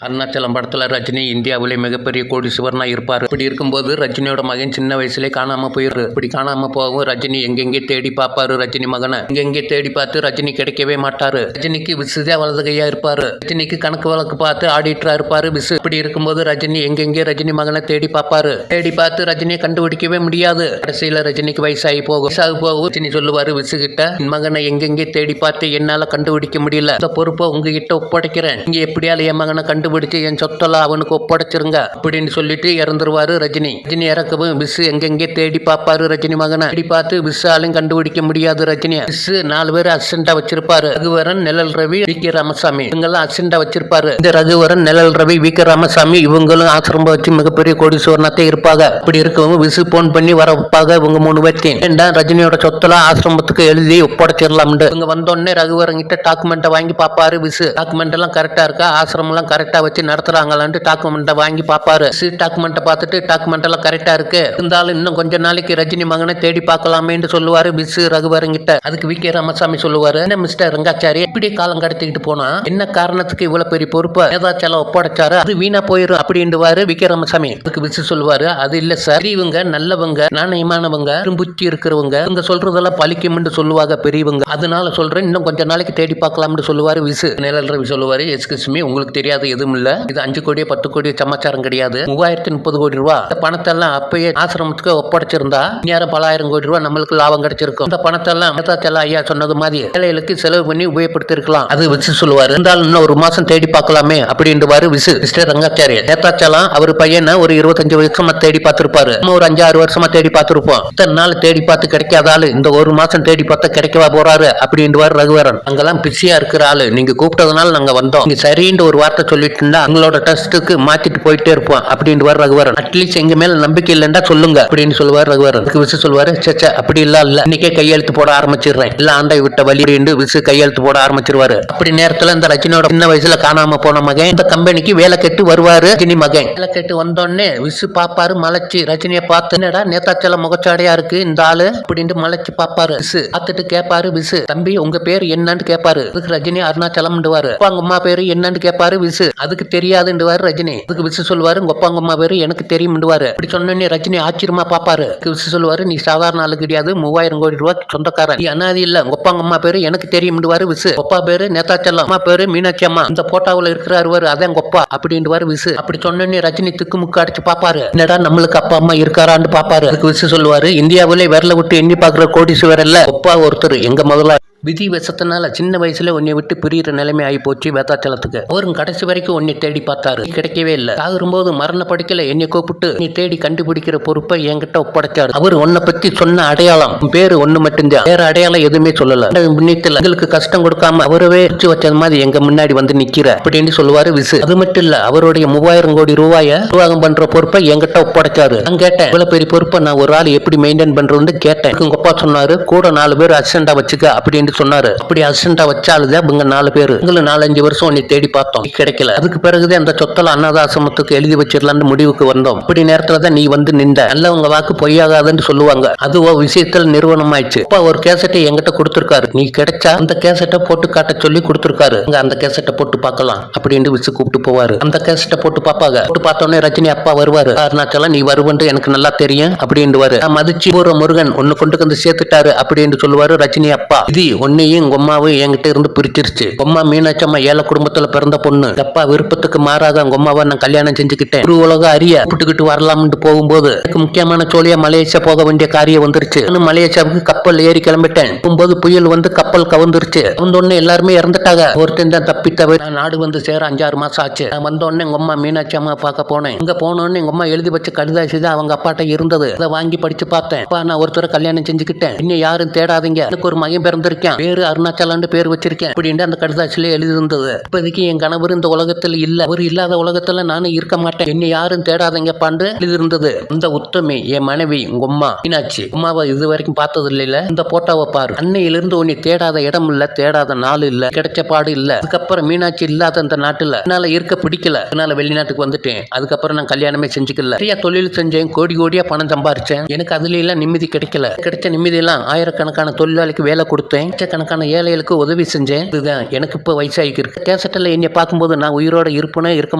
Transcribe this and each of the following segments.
அருணாச்சலம் படத்தில் ரஜினி இந்தியாவிலே மிகப்பெரிய கோடீஸ்வரனாக இருப்பார். இப்படி இருக்கும்போது ரஜினியோட மகன் சின்ன வயசுலேயே காணாமல் போயிடுரு. இப்படி காணாமல் போகவும் ரஜினி எங்கெங்கே தேடி பார்ப்பாரு. ரஜினி மகனை எங்கெங்கே தேடி பார்த்து ரஜினி கிடைக்கவே மாட்டாரு. ரஜினிக்கு விசுதே வலது கையா இருப்பாரு. ரஜினிக்கு கணக்கு வழக்கு பார்த்து ஆடிட்டரா இருப்பாரு விசு. இப்படி இருக்கும்போது ரஜினி எங்கெங்கே ரஜினி மகனை தேடி பார்ப்பாரு. தேடி பார்த்து ரஜினியை கண்டுபிடிக்கவே முடியாது. கடைசியில் ரஜினிக்கு வயசாகி போகும். ரஜினி சொல்லுவாரு விசு கிட்ட, என் மகனை எங்கெங்கே தேடி பார்த்து என்னால கண்டுபிடிக்க முடியல. இந்த பொறுப்பை உங்ககிட்ட ஒப்படைக்கிறேன். நீங்க எப்படியால என் மகனை கண்டுபிடிச்சு என் சொத்தெல்லாம் அவனுக்கு ஒப்படைச்சிருங்க அப்படின்னு சொல்லிட்டு இறந்துருவாரு ரஜினி. ரஜினி இறக்கவும் விசு எங்கெங்கே தேடி பார்ப்பாரு ரஜினி மகனை. தேடி பார்த்து விசாலையும் கண்டுபிடிக்க முடியாது ரஜினி. விசு 4 பேர் அசிஸ்டண்டா வச்சிருப்பாரு. ரகுவரன், நிழல் ரவி, வி கே ராமசாமி இவங்கெல்லாம் அசிஸ்டண்டா வச்சிருப்பாரு. இந்த ரகுவரன், நிழல் ரவி, வி கே ராமசாமி இவங்களும் ஆசிரமம் வச்சு மிகப்பெரிய கோடீஸ்வரனாத்தே இருப்பாங்க. அப்படி இருக்கவங்க விசு போன் பண்ணி வர வைப்பாங்க. இவங்க 3 பேர்த்தையும் ஏண்டா ரஜினியோட சொத்தெல்லாம் ஆசிரமத்துக்கு எழுதி ஒப்படைச்சிடலாம். இவங்க வந்தோடனே ரகுவரன் கிட்ட டாக்குமெண்ட்டை வாங்கி பார்ப்பாரு விசு. டாக்குமெண்ட் எல்லாம் கரெக்டா இருக்கா, ஆசிரமம் எல்லாம் கரெக்டா வச்சு நடத்துறாங்களான்னு டாக்குமெண்ட்டை வாங்கி பார்ப்பாரு. டாக்குமெண்ட்டை பார்த்துட்டு டாக்குமெண்ட் எல்லாம் கரெக்டா இருக்கு, இருந்தாலும் இன்னும் கொஞ்ச நாளைக்கு ரஜினி மகனை தேடி பார்க்கலாமேன்னு சொல்லுவாரு விசு ரகுவரங்கிட்ட. அதுக்கு வி கே ராமசாமி சொல்லுவாரு, என்ன மிஸ்டர் ரங்காச்சாரி இப்படி காலம் கடத்திக்கிட்டு போனா என்ன காரணத்துக்கு இவ்வளவு பெரிய பொறுப்பை ஏதாச்சும் ஒப்படைச்சாரு, அது வீணா போயிடும் அப்படின்டுவாரு வி கே ராமசாமி. அதுக்கு விசு சொல்லுவாரு, அது இல்ல சார், இவங்க நல்லவங்க, நாணயமானவங்க, புத்தி இருக்கிறவங்க, இவங்க சொல்றதெல்லாம் பலிக்கும்னு சொல்லுவாங்க பெரியவங்க, அதனால சொல்றேன் இன்னும் கொஞ்ச நாளைக்கு தேடி பார்க்கலாம்னு சொல்லுவாரு விசு. நிழல் ரவி சொல்லுவாரு, எஸ்கியூஸ் மீ, உங்களுக்கு தெரியாது எதுவும் இல்ல, இது 5 கோடி 10 கோடி சமாச்சாரம் கிடையாது. 3030 கோடி ரூபாய் இந்த பணத்தை எல்லாம் அப்பயே ஆசிரமத்துக்கு ஒப்படைச்சிருந்தா நேரம் பல ஆயிரம் கோடி ரூபாய் நம்மளுக்கு லாபம் கிடைச்சிருக்கும். இந்த பணத்தை எல்லாம் ஐயா சொன்னது மாதிரி ஏழைகளுக்கு செலவு பண்ணி உபயோகப்படுத்தி இருக்கலாம். அது விசு சொல்லுவாரு, இருந்தாலும் இன்னும் 1 மாசம் தேடி பார்க்கலாமே அப்படின்ட்டு விசு. மிஸ்டர் ரங்காச்சாரி நேதாச்சலம் அவர் பையனை ஒரு 25 வருஷமா தேடி பார்த்திருப்பாரு. ஒரு 5-6 வருஷமா தேடி பார்த்திருப்போம். இத்தனை நாள் தேடி பார்த்து கிடைக்காத ஆளு இந்த 1 மாசம் தேடி பார்த்தா கிடைக்கவா போறாரு அப்படின்ட்டு ரகுவரன். அங்கெல்லாம் பிஸியா இருக்கிற ஆளு, நீங்க கூப்பிட்டதுனால நாங்க வந்தோம், நீங்க சரின்னு ஒரு வார்த்தை சொல்லிட்டு இருந்தா உங்களோட டெஸ்ட்டுக்கு மாத்திட்டு போயிட்டே இருப்போம் அப்படின்ட்டு ரகுவரன். அட்லீஸ்ட் எங்க மேல நம்பிக்கை இல்லைன்னா சொல்லுங்க அப்படின்னு சொல்லுவார் ரகுவரன். விசு சொல்லுவாரு, சேச்சா அப்படி இல்ல இன்னைக்கே கையெழுத்து போட ஆரம்பிச்சிடுறேன், இல்ல ஆண்டை விட்ட வழி அப்படின்னு விசு கையெழுத்து போட ஆரம்பிச்சிருவாரு. அப்படி நேரத்துல இந்த ரஜினியோட சின்ன வயசுல காணாம போன மகன் இந்த கம்பெனிக்கு வேலை கேட்டு வருவாரு. ரஜினி மகன் வேலை கேட்டு வந்தோடனே விசு பாப்பாரு மலைச்சு ரஜினியை பார்த்து, என்னடா நேதாச்சல முகச்சாடையா இருக்கு இந்த ஆளு அப்படின்ட்டு மலைச்சு பாப்பாரு. விசு பார்த்துட்டு கேட்பாரு, விசு தம்பி உங்க பேரு என்னன்னு கேட்பாரு. அதுக்கு ரஜினி அருணாச்சலம் உங்க அம்மா பேரு என்னன்னு கேட்பாரு விசு. அதுக்கு தெரியாதுன்னுவாரு ரஜினி. அதுக்கு விசு சொல்லுவாரு, உங்க அப்பா அம்மா பேரு எனக்கு தெரியும்னுவாரு. அப்படி சொன்னே ரஜினி ஆச்சரியமா பாப்பாரு. விசு சொல்லுவாரு, நீ சாதாரண ஆளு கிடையாது, 3000 கோடி ரூபாய் சொந்தக்காரன், நீ அனாதி இல்ல, உங்க அப்பா அம்மா பேரு எனக்கு தெரியும்னுவாரு விசு. அப்பா பேரு நேதாச்சலம், அம்மா பேரு மீனாட்சி அம்மா, இந்த போட்டோவில் இருக்கிறாரு அதான் கொப்பா அப்படின்ட்டு விசு. அப்படி சொன்னே ரஜினி திக்கு முக்கு அடிச்சு பாப்பாரு, என்னடா நம்மளுக்கு அப்பா அம்மா இருக்காரான்னு பாப்பாரு. அதுக்கு விசு சொல்லுவாரு, இந்தியாவிலே விரல விட்டு எண்ணி பாக்குற கோடீஸ்வரர் இல்ல ஒப்பா ஒருத்தர் எங்க முதல்ல விதி விஷத்தினால சின்ன வயசுல உன்னை விட்டு பிரியிற நிலைமை ஆகி போச்சு வேதாச்சலத்துக்கு. அவரும் கடைசி வரைக்கும் உன்னை தேடி பார்த்தாரு, கிடைக்கவே இல்லை. சாகும்போது மரண படுக்கல என்னை கூப்பிட்டு நீ தேடி கண்டுபிடிக்கிற பொறுப்பை என்கிட்ட ஒப்படைச்சாரு. அவர் உன்னை பத்தி சொன்ன அடையாளம் பேரு ஒண்ணு மட்டும்தான், வேற அடையாளம் எதுவுமே சொல்லல. புண்ணியத்துல எங்களுக்கு கஷ்டம் கொடுக்காம அவரவே வச்சது மாதிரி எங்க முன்னாடி வந்து நிக்கிற அப்படின்னு சொல்லுவாரு விசு. அது மட்டும் இல்ல, அவருடைய 3000 கோடி ரூபாய நிர்வாகம் பண்ற பொறுப்பை என்கிட்ட ஒப்படைச்சாரு. நான் கேட்டேன், இவ்வளவு பெரிய பொறுப்பை நான் ஒரு ஆள் எப்படி மெயின்டைன் பண்றேன்னு கேட்டேன். உங்க அப்பா சொன்னாரு, கூட 4 பேர் அசிஸ்டண்டா வச்சுக்க அப்படின்னு சொன்னாரு. அப்படி அசிஸ்டண்டா வச்சாலுதான் இவங்க 4 பேரு 4-5 வருஷம் உன்னை தேடி பார்த்தோம், கிடைக்கல. அதுக்கு பிறகுதான் அந்த சொத்தல அனாதாசிரமத்துக்கு எழுதி வச்சிடலான்னு முடிவுக்கு வந்தோம். அப்படி நேரத்துலதான் நீ வந்து நின்ற. நல்லவங்க வாக்கு பொய்யாகாதுன்னு சொல்லுவாங்க, அதுவோ விஷயத்துல நிறுவனம் ஆயிடுச்சு. அப்பா ஒரு கேசட்டை என்கிட்ட கொடுத்திருக்காரு, நீ கிடைச்சா அந்த கேசட்டை போட்டு காட்ட சொல்லி கொடுத்திருக்காரு, அந்த கேசட்டை போட்டு பார்க்கலாம் அப்படின்னு விசு கூப்பிட்டு போவாரு. அந்த கேசட்டை போட்டு பார்ப்பாங்க. போட்டு பார்த்தோன்னே ரஜினி அப்பா வருவாரு. அருணாச்சலம் நீ வருவன்ட்டு எனக்கு நல்லா தெரியும் அப்படின்ட்டு மதிச்சு முருகன் ஒன்னு கொண்டு வந்து சேர்த்துட்டாரு அப்படின்னு சொல்லுவாரு ரஜினி அப்பா. இது உன்னையும் உங்க அம்மாவும் என்கிட்ட இருந்து பிரிச்சிருச்சு. அம்மா மீனாட்சி அம்மா ஏழை குடும்பத்துல பிறந்த பொண்ணு, அப்பா விருப்பத்துக்கு மாறாக உங்க அம்மாவை நான் கல்யாணம் செஞ்சுக்கிட்டேன். ஒரு உலக அறிய கூப்பிட்டுக்கிட்டு வரலாம்னு போகும்போது எனக்கு முக்கியமான சோழியா மலேசியா போக வேண்டிய காரியம் வந்துருச்சு. மலேசியாவுக்கு கப்பல் ஏறி கிளம்பிட்டேன். போகும்போது புயல் வந்து கப்பல் கவுந்துருச்சு. வந்தோடனே எல்லாருமே இறந்துட்டாங்க. ஒருத்தன் தான் தப்பித்தவ. நான் நாடு வந்து சேர 5-6 மாசம் ஆச்சு. நான் வந்தோடனே எங்க அம்மா மீனாட்சி அம்மா பார்க்க போனேன். இங்க போனோடனே எங்க அம்மா எழுதி வச்ச கடிதாசி தான் அவங்க அப்பாட்ட இருந்தது. அதை வாங்கி படிச்சு பார்த்தேன். அப்பா நான் ஒருத்தரை கல்யாணம் செஞ்சுக்கிட்டேன், இன்னும் யாரும் தேடாதீங்க, எனக்கு ஒரு மகன் பிறந்திருக்கேன், பேரு அருணாச்சலான்னு பேர் வச்சிருக்கேன் அப்படின்னு அந்த கடிதாசிலே எழுதி இருந்தது. இப்போதைக்கு என் கணவர் இந்த உலகத்தில் இல்ல, அவர் இல்லாத உலகத்துல நானும் இருக்க மாட்டேன், என்னை யாரும் தேடாதீங்க பாண்டு எழுதி இருந்தது. இந்த உத்தமி என் மனைவி உங்க அம்மா மீனாட்சி, அம்மாவை இது வரைக்கும் பார்த்தது இல்ல, இந்த போட்டோவை பாரு, அன்னையிலிருந்து உன்னை தேடாத இடம் இல்ல, தேடாத நாள் இல்ல, கிடைச்ச பாடு இல்ல. அதுக்கப்புறம் மீனாட்சி இல்லாத அந்த நாட்டுல என்னால இருக்க பிடிக்கல, அதனால வெளிநாட்டுக்கு வந்துட்டேன். அதுக்கப்புறம் நான் கல்யாணமே செஞ்சுக்கல, நிறைய தொழில் செஞ்சேன், கோடி கோடியா பணம் சம்பாரிச்சேன், எனக்கு அதுல எல்லாம் நிம்மதி கிடைக்கல. கிடைச்ச நிம்மதி எல்லாம் ஆயிரக்கணக்கான தொழிலாளிக்கு வேலை கொடுத்தேன், லட்சக்கணக்கான ஏழைகளுக்கு உதவி செஞ்சேன். இதுதான் எனக்கு இப்ப வயசாகி இருக்கு. கேசட்டில் என்னை பார்க்கும்போது நான் உயிரோட இருப்பேனே இருக்க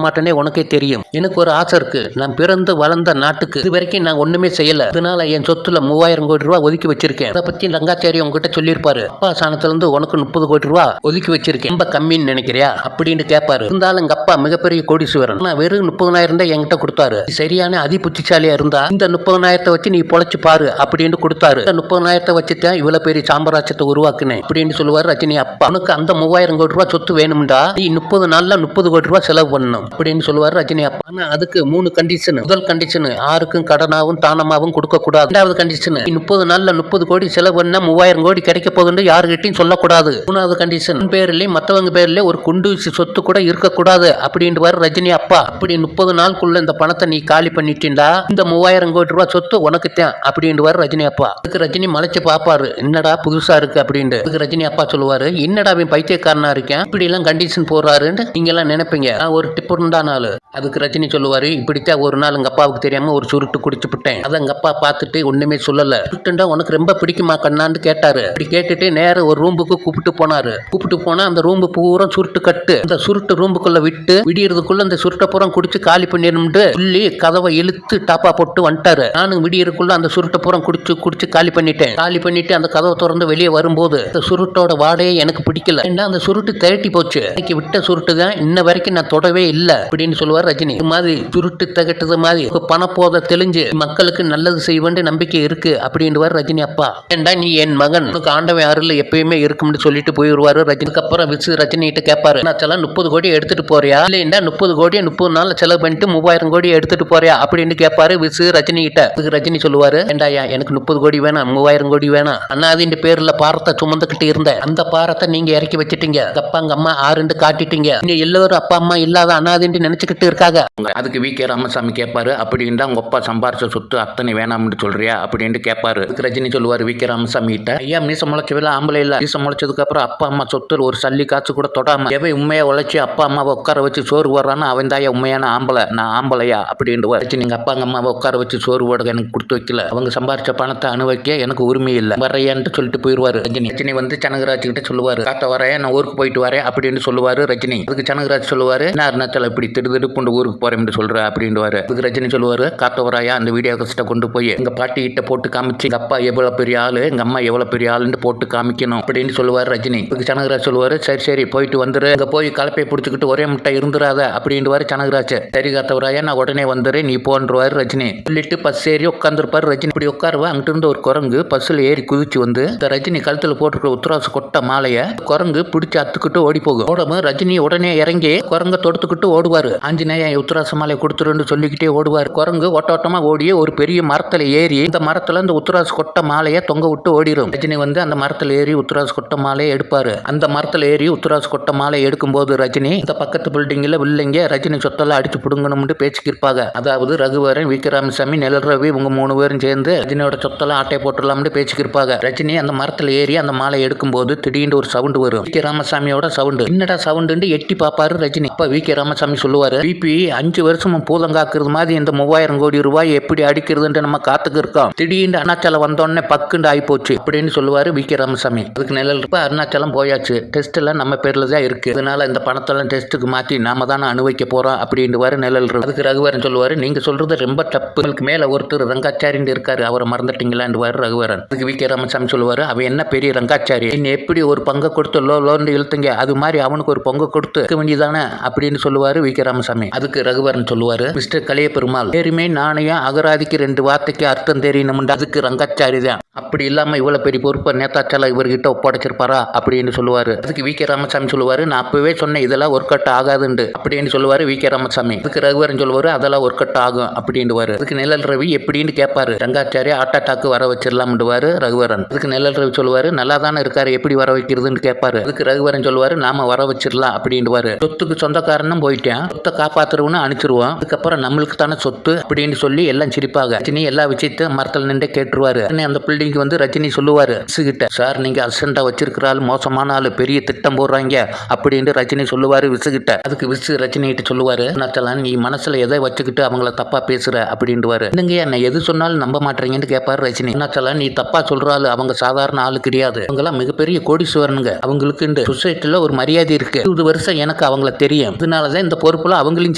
மாட்டேனே உனக்கே தெரியும். எனக்கு ஒரு ஆசை இருக்கு. நான் பிறந்து வளர்ந்த நாட்டுக்கு இது வரைக்கும் நான் ஒண்ணுமே செய்யல. அதனால என் சொத்துல 3000 கோடி ரூபாய் ஒதுக்கி வச்சிருக்கேன். அதை பத்தி ரங்காச்சாரி உங்ககிட்ட சொல்லியிருப்பாரு. அப்பா சாணத்துல இருந்து உனக்கு 30 கோடி ரூபாய் ஒதுக்கி வச்சிருக்கேன். ரொம்ப கம்மின்னு நினைக்கிறியா அப்படின்னு கேட்பாரு. இருந்தாலும் எங்க அப்பா மிகப்பெரிய கோடீஸ்வரன். நான் வெறும் 30,000 தான் என்கிட்ட கொடுத்தாரு. சரியான அதி புத்திசாலியா இருந்தா இந்த 30,000 வச்சு நீ பொழைச்சு பாரு அப்படின்னு கொடுத்தாரு. இந்த 30,000 வச்சுதான் இவ்வளவு பெரிய சாம்ராஜ்யத்தை உருவாக்குனேன் அப்படின்னு சொல்லுவாரு ரஜினி அப்பா. உனக்கு அந்த 3000 கோடி ரூபாய் சொத்து வேணும்டா, நீ 30 நாள்ல 30 கோடி ரூபாய் செலவு பண்ணணும் அப்படின்னு சொல்லுவாரு ரஜினி அப்பா. ஆனா அதுக்கு 3 கண்டிஷன். முதல் கண்டிஷன், யாருக்கும் கடனாவும் தானமாவும் கொடுக்க கூடாது. இரண்டாவது கண்டிஷன், 30 நாள்ல 30 கோடி செலவு பண்ணா 3000 கோடி கிடைக்க போகுதுன்னு யாருகிட்டையும் சொல்லக்கூடாது. மூணாவது கண்டிஷன், பேர்லயும் மற்றவங்க பேர்ல ஒரு குண்டு வீசி சொத்து கூட இருக்கக்கூடாது அப்படின்னு ரஜினி அப்பா. அப்படி 30 நாளுக்குள்ள இந்த பணத்தை நீ காலி பண்ணிட்டீண்டா இந்த 3000 கோடி ரூபாய் சொத்து உனக்கு தான் அப்படின்னு ரஜினி அப்பா. அதுக்கு ரஜினி மலைச்சு பாப்பாரு, என்னடா புதுசா இருக்கு அப்படின்னு. அதுக்கு ரஜினி அப்பா சொல்லுவாரு, என்னடா அவன் பைத்தியக்காரனா இருக்கேன், இப்படி எல்லாம் கண்டிஷன் போடுறாருன்னு நீங்க எல்லாம் நினைப்பீங்க. நான் ஒரு டிஃபரெண்டா நாள். அதுக்கு ரஜினி சொல்லுவாரு, இப்படித்தான் ஒரு நாள் எங்க அப்பாவுக்கு தெரியாம ஒரு சுருட்டு குடிச்சு விட்டேன். அதை எங்க அப்பா பார்த்துட்டு ஒண்ணுமே சொல்லல. சுருட்டுண்டா உனக்கு ரொம்ப பிடிக்குமா கண்ணான்னு கேட்டாரு. அப்படி கேட்டுட்டு நேர ஒரு ரூமுக்கு கூப்பிட்டு போனாரு. கூப்பிட்டு போனா அந்த ரூம்பு பூரா சுருட்டு கட்டு. அந்த சுருட்டு ரூமுக்குள்ள விட்டு விடியறதுக்குள்ள அந்த சுருட்டை பூரா குடிச்சு காலி பண்ணிடணும்னு சொல்லி கதவை இழுத்து டாப்பா போட்டு வந்துட்டாரு. நானும் விடியறதுக்குள்ள அந்த சுருட்டை பூரா குடிச்சு காலி பண்ணிட்டேன். காலி பண்ணிட்டு அந்த கதவை திறந்து வெளியே வரும்போது அந்த சுருட்டோட வாடையே எனக்கு பிடிக்கல. ஏன்னா அந்த சுருட்டு திரட்டி போச்சு. இன்னைக்கு விட்ட சுருட்டு தான் இன்ன வரைக்கும் நான் தொடவே இல்லை அப்படின்னு சொல்லுவார் ரஜினி. இது மாதிரி சுருட்டு தகட்டது மாதிரி பணப்போத தெளிஞ்சு மக்களுக்கு நல்லது செய்வேன் நம்பிக்கை இருக்கு அப்படின்னு ரஜினி அப்பா. ஏண்டா நீ என் மகன், உனக்கு ஆண்டவன் அருள் எப்பயுமே இருக்கும்னு சொல்லிட்டு போயிடுவாரு ரஜினிக்கு. அப்புறம் ரஜினி கிட்ட கேட்பாரு, நான் 30 கோடி எடுத்துட்டு போறியா இல்லையா 30 கோடியை 30 நாள் செலவு பண்ணிட்டு 3000 கோடி எடுத்துட்டு போறியா அப்படின்னு கேட்பாரு ரஜினி கிட்ட. அதுக்கு ரஜினி சொல்லுவாரு, ஏண்டாயா எனக்கு 30 கோடி வேணாம் 3000 கோடி வேணாம். அண்ணாதின் பேர்ல பாரத்தை சுமந்துகிட்டு இருந்தேன். அந்த பாரத்தை நீங்க இறக்கி வச்சுட்டீங்க. அப்பா அம்மா ஆறுண்டு காட்டிட்டீங்க. நீங்க எல்லாரும் அப்பா அம்மா இல்லாத அண்ணாதின்னு நினைச்சுக்கிட்டு இருக்காங்க. அதுக்கு வி.கே. ராமசாமி கேட்பாரு, அப்படின்னு உங்க அப்பா சம்பாரிச்ச சொத்து அத்தனை வேணாம்னு சொல்றியா அப்படின்னு கேட்பாரு. அதுக்கு ரஜினி சொல்லுவாரு வி.கே. ராமசாமி கிட்ட, ஐயா மீச முளைச்சவில்ல ஆம்பளை இல்ல. மீச முளைச்சதுக்கு அப்புறம் அப்பா அம்மா சொத்து ஒரு சல்லி காசு கூட தொடாம எவை உண்மையா உழைச்சி அப்பா அம்மாவை உட்கார வச்சு சோறு போடுறான்னு அவன் தாயா உண்மையான ஆம்பளை, நான் ஆம்பளையா அப்படின்னு ரஜினி. எங்க அப்பா அம்மாவை உட்கார வச்சு சோறு போட எனக்கு கொடுத்து வைக்கல. அவங்க சம்பாரிச்ச பணத்தை அனுபவிக்க எனக்கு உரிமை இல்லை, வரையான்ட்டு சொல்லிட்டு போயிடுவாரு ரஜினி. ரஜினி வந்து சனகராஜ் கிட்ட சொல்லுவாரு, காத்த வரையா நான் ஊருக்கு போயிட்டு வரேன் அப்படின்னு சொல்லுவாரு ரஜினி. அதுக்கு சனகராஜ் சொல்லுவாரு, நான் அருணாச்சல இப்படி திடுதிடுப்புண்டு ஊருக்கு போறேன்னு சொல்ற அப்படின்னு. அதுக்கு ரஜினி சொல்லுவாரு, காத்த வரையா அந்த வீடியோ கஷ்ட கொண்டு போய் எங்க பாட்டி கிட்ட போட்டு காமிச்சு எங்க அப்பா எவ்வளவு பெரிய ஆளு எங்க அம்மா எவ்வளவு பெரிய ஆளுன்னு போட்டு காமிக்கணும் அப்படின்னு சொல்லுவாரு ரஜினி. அதுக்கு சனகராஜ் சொல்லுவாரு, சரி போயிட்டு வந்துரு, அங்க போய் கலப்பை பிடிச்சிக்கிட்டு ஒரே முட்டை இருந்துராத அப்படின்னு சனகராஜ். சரி காத்தவராயா நான் உடனே வந்துரு நீ போன்றுவாரு ரஜினி. சொல்லிட்டு பஸ் ஏறி உட்காந்துருப்பாரு ரஜினி. இப்படி உட்காருவா, அங்கிட்டு இருந்து ஒரு குரங்கு பஸ்ல ஏறி குதிச்சு வந்து இந்த ரஜினி கழுத்துல போட்டுருக்க உத்தராசு கொட்ட மாலைய குரங்கு பிடிச்சு அத்துக்கிட்டு ஓடி போகும். ஓடம ரஜினி உடனே இறங்கி குரங்க தொடுத்துக்கிட்டு ஓடுவாரு. ஆஞ்சநேயா உத்தராசு மாலையை கொடுத்துருன்னு சொல்லிக்கிட்டே ஓடுவாரு. குரங்கு ஓட்டோட்டமா ஓடி ஒரு பெரிய மரத்துல ஏறி இந்த மரத்துல இந்த உத்தராசு கொட்ட மாலையை தொங்க விட்டு ஓடிடும். ரஜினி வந்து அந்த மரத்துல ஏறி உத்தராசு கொட்ட மாலையை எடுப்பாரு. அந்த மரத்துல ஏறி உத்தராசு கொட்ட மாலை எடுக்கும் போது ரஜினி இந்த பக்கத்து பில்டிங்ல வில்லைங்க ரஜினி சொத்தெல்லாம் அடிச்சு புடுங்கணும்னு பேச்சுக்கு இருப்பாங்க. அதாவது ரகுவரன், வி.கே. ராமசாமி, நிழல் ரவி இவங்க 3 பேரும் சேர்ந்து ரஜினியோட சொத்தெல்லாம் ஆட்டை போட்டுடலாம்னு பேச்சுக்கு இருப்பாங்க. ரஜினி அந்த மரத்துல ஏறி அந்த மாலை எடுக்கும் போது திடீர்னு ஒரு சவுண்ட் வரும். வி.கே. ராமசாமியோட சவுண்ட். என்னடா சவுண்டு எட்டி பாப்பாரு ரஜினி. அப்ப வி.கே. ராமசாமி சொல்லுவாரு, பிபி 5 வருஷமும் பூதங்காக்குறது மாதிரி இந்த 3000 கோடி ரூபாய் எப்படி அடிக்கிறதுன்னு நம்ம காத்துக்கு இருக்கோம். திடீர்னு அருணாச்சலம் வந்தோடனே பக்குண்டு ஆகி போச்சு அப்படின்னு சொல்லுவாரு வி.கே. ராமசாமி. அதுக்கு நிழல் இருப்ப அருணாச்சலம் போயாச்சு, டெஸ்ட் எல்லாம் நம்ம பேர்ல தான் இருக்கு, அதனால இந்த பணத்தெல்லாம் டெஸ்ட்டுக்கு மாத்தி நாம தானே அனுபவிக்க போறோம் அப்படின்னு நிழல். அதுக்கு ரகுவரன் சொல்லுவாரு, நீங்க சொல்றது ரொம்ப தப்பு, உங்களுக்கு மேல ஒருத்தர் ரங்காச்சாரின்னு இருக்காரு, அவரை மறந்துட்டீங்களான்னு ரகுவரன். அதுக்கு வி.கே. ராமசாமி சொல்லுவாரு, அவன் என்ன பெரிய ரங்காச்சாரி, இன்னும் எப்படி ஒரு பங்கை கொடுத்து லோன்னு இழுத்துங்க, அது மாதிரி அவனுக்கு ஒரு பங்கு கொடுத்து வேண்டியதானே அப்படின்னு சொல்லுவாரு வி.கே. ராமசாமி. அதுக்கு ரகுவரன் சொல்லுவாரு, மிஸ்டர் கலைய பெருமாள், பேருமே நாணயம் அகராதிக்கு 2 வார்த்தைக்கு அர்த்தம் தெரியணும், அதுக்கு ரங்காச்சாரி தான், அப்படி இல்லாம இவ்வளவு பெரிய பொறுப்பை நேதாச்சால இவர்கிட்ட ஒப்படைச்சிருப்பாரா அப்படின்னு சொல்லுவாரு. அதுக்கு வி.கே. ராமசாமி சொல்லுவாரு, நான் அப்பவே சொன்னேன் இதெல்லாம் ஒர்க் அவுட் ஆகாதுண்டு அப்படின்னு சொல்லுவாரு வி.கே. ராமசாமி. அதுக்கு ரகுவரன் சொல்லுவாரு, அதெல்லாம் ஒர்க் அவுட் ஆகும் அப்படின்டுவாரு. அதுக்கு நிழல் ரவி எப்படின்னு கேட்பாரு. ரங்காச்சாரி ஹார்ட் அட்டாக்கு வர வச்சிடலாம்டுவாரு ரகுவரன். அதுக்கு நிழல் ரவி சொல்லுவாரு, நல்லா தானே இருக்காரு, எப்படி வர வைக்கிறதுன்னு கேட்பாரு. அதுக்கு ரகுவரன் சொல்லுவாரு, நாம வர வச்சிடலாம் அப்படின்டுவாரு. சொத்துக்கு சொந்தக்காரனும் போயிட்டேன், சொத்தை காப்பாத்துறவனு அனுப்பிச்சிருவோம், அதுக்கப்புறம் நம்மளுக்கு தானே சொத்து அப்படின்னு சொல்லி எல்லாம் சிரிப்பாங்க. எல்லா விஷயத்தையும் மரத்தில் நின்று கேட்டுருவாரு. அந்த பில்டிங் பில்டிங்க்கு வந்து ரஜினி சொல்லுவாரு விசுகிட்ட, சார் நீங்க அசிஸ்டண்டா வச்சிருக்கிற ஆள் மோசமான ஆளு, பெரிய திட்டம் போடுறாங்க அப்படின்னு ரஜினி சொல்லுவாரு விசுகிட்ட. அதுக்கு விசு ரஜினி கிட்ட சொல்லுவாரு, அருணாச்சலம் நீ மனசுல எதை வச்சுக்கிட்டு அவங்கள தப்பா பேசுற அப்படின்ட்டு. நீங்க என்ன எது சொன்னாலும் நம்ப மாட்டீங்கன்னு கேட்பாரு ரஜினி. அருணாச்சலம் நீ தப்பா சொல்றாள், அவங்க சாதாரண ஆளு கிடையாது, அவங்களாம் மிகப்பெரிய கோடீஸ்வரனுங்க, அவங்களுக்கு சொசைட்டில ஒரு மரியாதை இருக்கு, 20 வருஷம் எனக்கு அவங்கள தெரியும், அதனாலதான் இந்த பொறுப்புல அவங்களையும்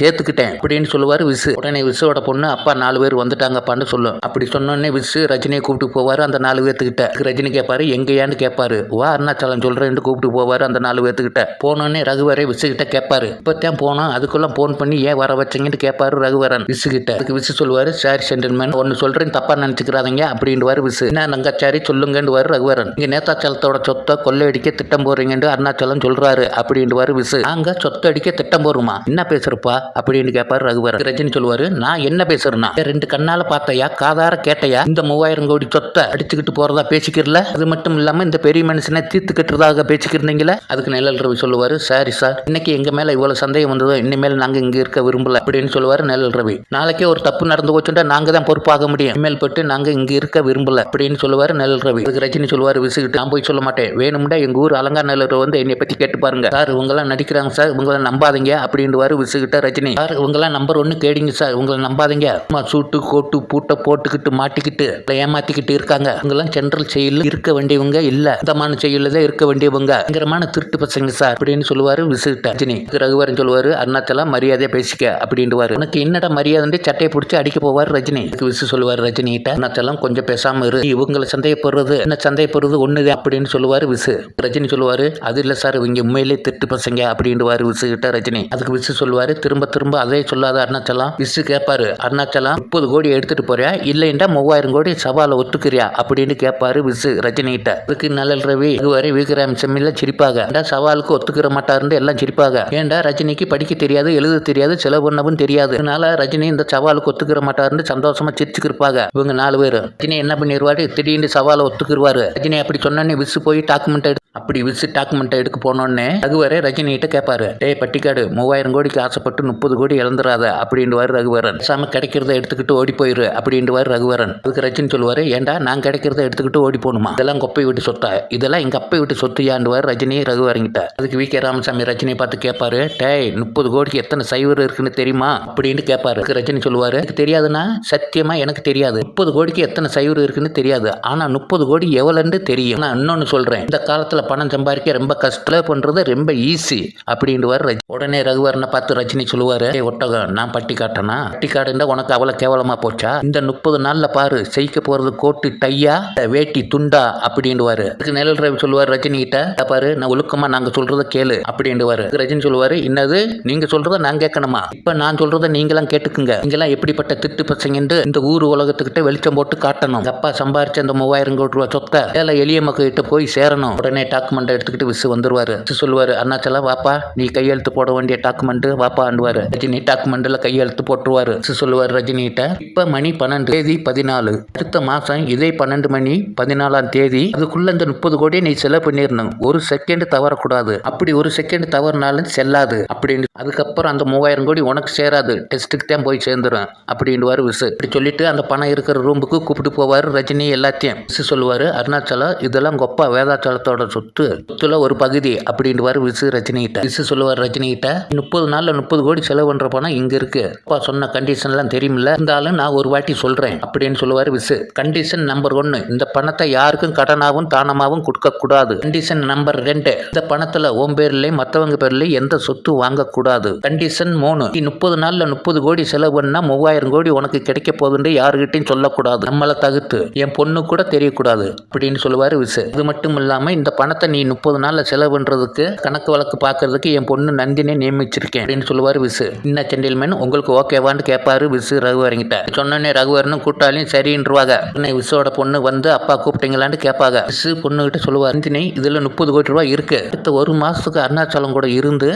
சேர்த்துக்கிட்டேன் அப்படின்னு சொல்லுவாரு விசு. உடனே விசுவோட பொண்ணு அப்பா 4 பேர் வந்துட்டாங்கப்பான்னு சொல்லும். அப்படி சொன்னோடனே விசு ரஜினியை கூப்பிட்டு போவாரு அந்த 4 பேர்த்துக்கிட்ட. ரஜினி கேட்பாரு எங்கேயான்னு கேட்பாரு. வா அருணாச்சலம் சொல்றேன்னு கூப்பிட்டு போவாரு அந்த 4 பேர்த்துக்கிட்ட. போனோடனே ரகுவரே விசு கிட்ட கேட்பாரு, இப்பத்தான் போனோம் அதுக்குள்ள போன் பண்ணி ஏன் வர வச்சீங்கன்னு கேட்பாரு ரகுவரன் விசு கிட்ட. அதுக்கு விசு சொல்லுவாரு, சாரி ஜென்டில்மேன், ஒன்னு சொல்றேன் தப்பா நினைச்சுக்கிறாதீங்க அப்படின்ட்டு விசு. என்ன நங்காச்சாரி சொல்லுங்கன்னு ரகுவரன். இங்க நேதாச்சலத்தோட சொத்தை கொள்ளையடிக்க திட்டம் போறீங்கன்னு அருணாச்சலம் சொல்றாரு அப்படின்ட்டு விசு. நாங்க சொத்தை அடிக்க திட்டம் போடுமா, என்ன பேசுறப்பா அப்படின்னு கேட்பாரு ரகுவரன். ரஜினி சொல்லுவாரு, நான் என்ன பேசுறேன்னா 2 கண்ணால பார்த்தையா காதார கேட்டையா, இந்த 3000 கோடி சொத்தை அடிச்சுக்கிட்டு போறதா பேசிக்கிறல, அது மட்டும் இல்லாம இந்த பெரிய மனுஷனை தீர்த்து கட்டுறதாக பேசிக்கிறீங்களா. அதுக்கு நிழல் ரவி சொல்லுவாரு, சாரி சார், இன்னைக்கு எங்க மேல இவ்வளவு சந்தேகம் வந்ததோ, இனிமேல் நாங்க இங்க இருக்க விரும்பல அப்படின்னு சொல்லுவாரு நிழல் ரவி. நாளைக்கே ஒரு தப்பு நடந்து போச்சுட்டா நாங்க தான் பொறுப்பாக முடியும், இனிமேல் பட்டு நாங்க இங்க இருக்க விரும்பல அப்படின்னு சொல்லுவாரு நிழல் ரவி. அதுக்கு ரஜினி சொல்லுவாரு விசுகிட்டு, நான் போய் சொல்ல மாட்டேன், வேணும்டா எங்க ஊர் அலங்கார நிழல் வந்து என்னை பத்தி கேட்டு பாருங்க சார், இவங்கெல்லாம் நடிக்கிறாங்க சார், இவங்களை நம்பாதீங்க அப்படின்ட்டு விசுகிட்ட ரஜினி. சார் இவங்கெல்லாம் நம்பர் 1 கேடிங்க சார், உங்களை நம்பாதீங்க, சூட்டு கோட்டு பூட்டை போட்டுக்கிட்டு மாட்டிக்கிட்டு ஏமாத்திக்கிட்டு இருக்காங்க, இவங்கெல்லாம் சென்ட்ரல் செயல் இருக்க வேண்டியவங்க இல்ல, இந்தமான செயல்தான் இருக்க வேண்டியவங்க, பயங்கரமான திருட்டு பசங்க சார் அப்படின்னு சொல்லுவாரு விசுகிட்ட ரஜினி. ரகுவரன் சொல்லுவாரு, அருணாச்சலம் மரியாதையா பேசிக்க அப்படின்ட்டு. உனக்கு என்னடா மரியாதை சட்டையை பிடிச்சி அடிக்க போவார் ரஜினி. விசு சொல்லுவாரு ரஜினி கிட்ட, அருணாச்சலம் கொஞ்சம் பேசாம இரு, இவங்களை சந்தேகப்படுறது என்ன சந்தேகப்படுறது ஒண்ணுதான் அப்படின்னு சொல்லுவாரு விசு. ரஜினி சொல்லுவாரு, அது இல்ல சார் இவங்க உண்மையிலே திட்டு பசங்க அப்படின்ட்டு விசு கிட்ட ரஜினி. அதுக்கு விசு சொல்லுவாரு, திரும்ப திரும்ப அதே சொல்லாத அருணாச்சலம். விசு கேட்பாரு, அருணாச்சலம் 30 கோடி எடுத்துட்டு போறியா இல்லைண்டா 3000 கோடி சவாலை ஒத்துக்கிறியா அப்படின்னு கேட்பாரு விசு ரஜினி கிட்ட. அதுக்கு நலல் ரவி இதுவரை விக்ரம் செம்மில சிரிப்பாக, சவாலுக்கு ஒத்துக்கிற மாட்டாருன்னு எல்லாம் சிரிப்பாக, ஏண்டா ரஜினிக்கு படிக்க தெரியாது எழுத தெரியாது செலவு பண்ணவும் தெரியாது, அதனால ரஜினி இந்த சவாலுக்கு ஒத்துக்கிற மாட்டாருன்னு சந்தோஷமா சிரிச்சுக்கிருப்பாங்க இவங்க 4 பேரும். ரஜினி என்ன பண்ணிடுவாரு, திடீர்னு சவாலை ஒத்துக்குருவாரு. ரஜினி அப்படி சொன்னோன்னே விசு போய் டாக்குமெண்ட் அப்படி விசு டாக்குமெண்ட் எடுக்க போனோடனே ரகுவரே ரஜினி கிட்ட கேட்பாரு, டே பட்டிக்காடு 3000 கோடிக்கு ஆசைப்பட்டு 30 கோடி இழந்துடாத அப்படின்ட்டு ரகுவரன். சாம கிடைக்கிறத எடுத்துக்கிட்டு ஓடி போயிரு அப்படின்ட்டு ரகுவரன். அதுக்கு ரஜினி சொல்லுவாரு, ஏண்டா நான் கிடைக்கிறத எடுத்துக்கிட்டு ஓடி போகணுமா, இதெல்லாம் கொப்பை விட்டு சொத்தா, இதெல்லாம் எங்க அப்பை விட்டு சொத்துயாண்டுவார் ரஜினி ரகுவரங்கிட்ட. அதுக்கு வி.கே. ராமசாமி ரஜினியை பார்த்து கேட்பாரு, டேய் 30 கோடிக்கு எத்தனை சைவர் இருக்குன்னு தெரியுமா அப்படின்னு கேட்பாரு. ரஜினி சொல்லுவாரு, எனக்கு தெரியாதுன்னா சத்தியமா எனக்கு தெரியாது, 30 கோடிக்கு எத்தனை சைவர் இருக்குன்னு தெரியாது, ஆனா 30 கோடி எவ்வளவுன்னு தெரியும். நான் இன்னொன்னு சொல்றேன், இந்த காலத்துல பணம் சம்பாதிக்க ரொம்ப கஷ்டம் பண்றது ரொம்ப ஈஸி அப்படின்ட்டு. உடனே ரகுவரனை பார்த்து ரஜினி சொல்லுவாரு, ஒட்டகம் நான் பட்டி காட்டனா, பட்டி காடுண்டா உனக்கு அவ்வளவு கேவலமா போச்சா, இந்த 30 நாள்ல பாரு செய்ய போறது கோட்டு டையா வேட்டி துண்டா அப்படின்டுவாரு. அதுக்கு நிழல் ரவி சொல்லுவாரு ரஜினி கிட்ட, பாரு நான் ஒழுக்கமா நாங்க சொல்றத கேளு அப்படின்டுவாரு. ரஜினி சொல்லுவாரு, என்னது நீங்க சொல்றத நான் கேட்கணுமா, இப்ப நான் சொல்றத நீங்களாம் கேட்டுக்குங்க, நீங்களாம் எப்படிப்பட்ட திட்டு பசங்கன்னு இந்த ஊர் உலகத்துக்கிட்ட வெளிச்சம் போட்டு காட்டணும், அப்பா சம்பாரிச்ச அந்த 3000 கோடி ரூபாய் சொத்தை ஏழை எளிய மக்கள்கிட்ட போய் சேரணும். உடனே டாக்குமெண்ட் எடுத்துக்கிட்டு விசு வந்துருவாரு. சொல்லுவாரு, அருணாச்சலம் வாப்பா நீ கையெழுத்து போட வேண்டிய டாக்குமெண்ட் வாப்பா அண்டுவாரு. ரஜினி டாக்குமெண்ட்ல கையெழுத்து போட்டுருவாரு. சொல்லுவாரு ரஜினி கிட்ட, இப்ப மணி 12 தேதி 14 அடுத்த மாசம் இதே 12 மணி 14ஆம் தேதி அதுக்குள்ள இந்த 30 கோடியை நீ செலவு பண்ணிடணும், ஒரு செகண்ட் தவறக்கூடாது, அப்படி ஒரு செகண்ட் தவறினாலும் செல்லாது அப்படின்னு. அதுக்கப்புறம் அந்த 3000 கோடி உனக்கு சேராது, டெஸ்ட்டுக்கு தான் போய் சேர்ந்துடும் அப்படின்டுவாரு விசு. இப்படி சொல்லிட்டு அந்த பணம் இருக்கிற ரூமுக்கு கூப்பிட்டு போவாரு ரஜினி எல்லாத்தையும். விசு சொல்லுவாரு, அருணாச்சலம் இதெல்லாம் கொப்பா வேதாச்சலத்தோட சொத்துல ஒரு பகுதி அப்படின்ட்டு விசு ரஜினி கிட்ட. விசு சொல்லுவார் ரஜினி கிட்ட, 30 நாள்ல 30 கோடி செலவு பண்ற பணம் இங்க இருக்கு, அப்பா சொன்ன கண்டிஷன் எல்லாம் தெரியுமில்ல, இருந்தாலும் நான் ஒரு வாட்டி சொல்றேன் அப்படின்னு சொல்லுவாரு விசு. கண்டிஷன் நம்பர் 1, இந்த பணத்தை யாருக்கும் கடனாவும் தானமாவும் கொடுக்க கூடாது. கண்டிஷன் நம்பர் 2, இந்த பணத்துல உன் பேர்லயும் மத்தவங்க பேர்லயும் எந்த சொத்து வாங்க கூடாது. கண்டிஷன் 3, 30 நாள்ல 30 கோடி செலவு பண்ணா 3000 கோடி உனக்கு கிடைக்க போகுதுன்னு யாருகிட்டையும் சொல்லக்கூடாது, நம்மளை தவிர்த்து என் பொண்ணு கூட தெரியக்கூடாது அப்படின்னு சொல்லுவாரு விசு. இது மட்டும் இல்லாம இந்த பணத்தை நீ 30 நாள்ல செலவு பண்றதுக்கு கணக்கு வழக்கு பாக்குறதுக்கு என் பொண்ணு நந்தினே நியமிச்சிருக்கேன் அப்படின்னு சொல்லுவாரு விசு. இன்ன ஜென்டில்மேன் உங்களுக்கு ஓகேவான்னு கேட்பாரு விசு ரகுவரங்கிட்ட. சொன்னே ரகுவரனும் கூட்டாளியும் சரின்றுவாங்க. விசுவோட பொண்ணு வந்து அப்பா கூப்பிட்டீங்களான்னு கேட்பாங்க. விசு பொண்ணு கிட்ட சொல்லுவார், நந்தினி இதுல 30 கோடி ரூபாய் இருக்கு, அடுத்த 1 மாசத்துக்கு அருணாச்சலம் கூட இருந்து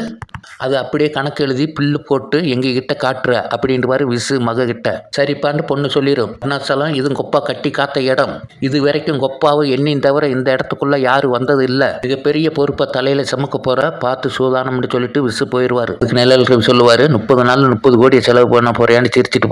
அது அப்படியே கணக்கு எழுதி பில்லு போட்டு எங்க கிட்ட காட்டுற அப்படின்ட்டு விசு மக கிட்ட. சரிப்பான்னு பொண்ணு சொல்லிடும், அருணாச்சலம் இது கொப்பா கட்டி காத்த இடம், இது வரைக்கும் கொப்பாவும் எண்ணின் தவிர இந்த இடத்துக்குள்ள யாரு வந்தது இல்ல, மிகப்பெரிய பொறுப்பை தலையில சுமக்க போற பார்த்து சூதானம்னு சொல்லிட்டு விசு போயிடுவாரு. நிழல் சொல்லுவாரு, 30 நாள் 30 கோடியை செலவு பண்ண போறியான்னு சிரிச்சிட்டு போ